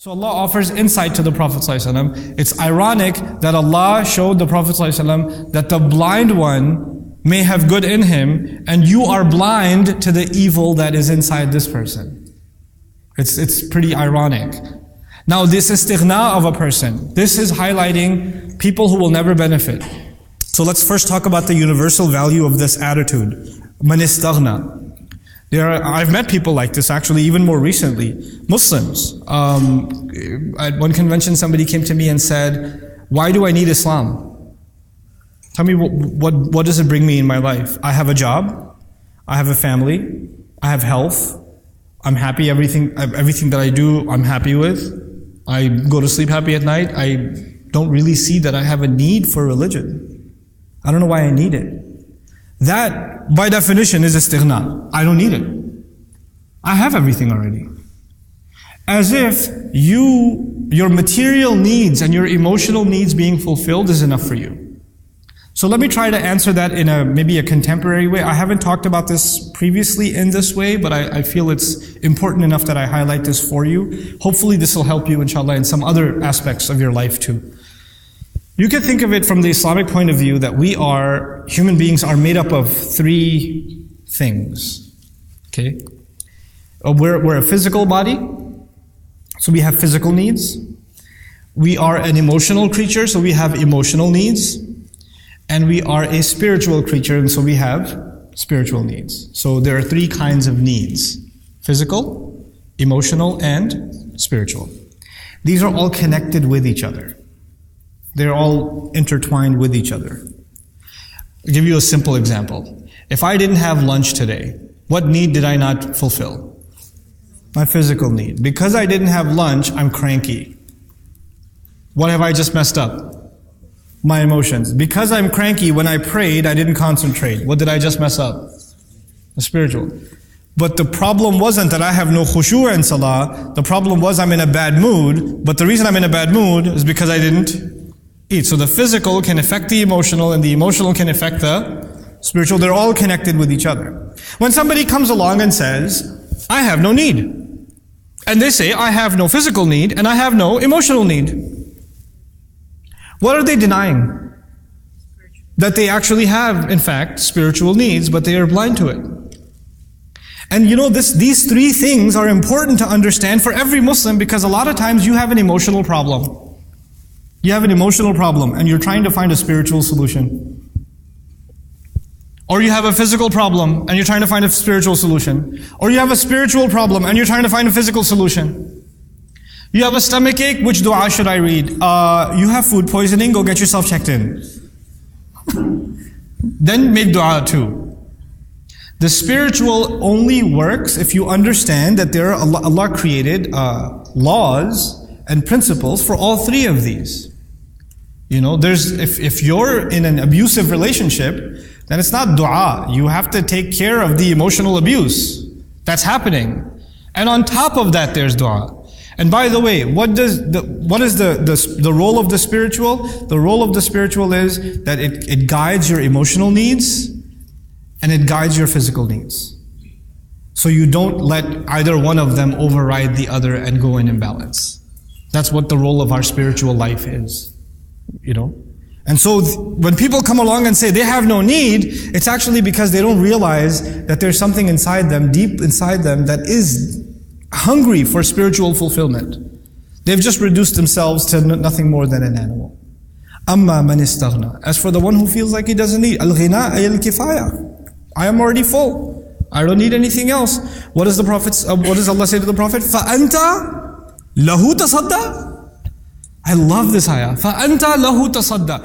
So Allah offers insight to the Prophet ﷺ. It's ironic that Allah showed the Prophet ﷺ that the blind one may have good in him, and you are blind to the evil that is inside this person. It's pretty ironic. Now this istighna of a person, this is highlighting people who will never benefit. So let's first talk about the universal value of this attitude. Man istaghna. I've met people like this actually even more recently. Muslims. At one convention somebody came to me and said, why do I need Islam? Tell me what does it bring me in my life? I have a job, I have a family, I have health, I'm happy, everything that I do I'm happy with. I go to sleep happy at night. I don't really see that I have a need for religion. I don't know why I need it. That, by definition, is istighna. I don't need it. I have everything already. As if your material needs and your emotional needs being fulfilled is enough for you. So let me try to answer that in maybe a contemporary way. I haven't talked about this previously in this way, but I feel it's important enough that I highlight this for you. Hopefully this will help you, inshallah, in some other aspects of your life too. You can think of it from the Islamic point of view that human beings are made up of three things. Okay? We're a physical body, so we have physical needs. We are an emotional creature, so we have emotional needs. And we are a spiritual creature, and so we have spiritual needs. So there are three kinds of needs: physical, emotional, and spiritual. These are all connected with each other. They're all intertwined with each other. I'll give you a simple example. If I didn't have lunch today, what need did I not fulfill? My physical need. Because I didn't have lunch, I'm cranky. What have I just messed up? My emotions. Because I'm cranky, when I prayed, I didn't concentrate. What did I just mess up? The spiritual. But the problem wasn't that I have no khushu' in salah. The problem was I'm in a bad mood. But the reason I'm in a bad mood is because I didn't eat. So the physical can affect the emotional, and the emotional can affect the spiritual. They're all connected with each other. When somebody comes along and says, I have no need, and they say, I have no physical need, and I have no emotional need, what are they denying? That they actually have, in fact, spiritual needs, but they are blind to it. And you know, these three things are important to understand for every Muslim, because a lot of times you have an emotional problem. You have an emotional problem and you're trying to find a spiritual solution. Or you have a physical problem and you're trying to find a spiritual solution. Or you have a spiritual problem and you're trying to find a physical solution. You have a stomach ache, which dua should I read? You have food poisoning, go get yourself checked in. Then make dua too. The spiritual only works if you understand that Allah created laws and principles for all three of these. You know, if you're in an abusive relationship, then it's not dua. You have to take care of the emotional abuse that's happening. And on top of that, there's dua. And by the way, what is the role of the spiritual? The role of the spiritual is that it guides your emotional needs and it guides your physical needs. So you don't let either one of them override the other and go in imbalance. That's what the role of our spiritual life is, you know. And so when people come along and say they have no need, it's actually because they don't realize that there's something inside them, deep inside them, that is hungry for spiritual fulfillment. They've just reduced themselves to nothing more than an animal. Amma man istaghna. As for the one who feels like he doesn't need, al-ghina ay al-kifaya. I am already full. I don't need anything else. What does Allah say to the Prophet? فَأَنْتَ لَهُ تَصَدَّى. I love this ayah. فَأَنْتَ لَهُ تَصَدَّى.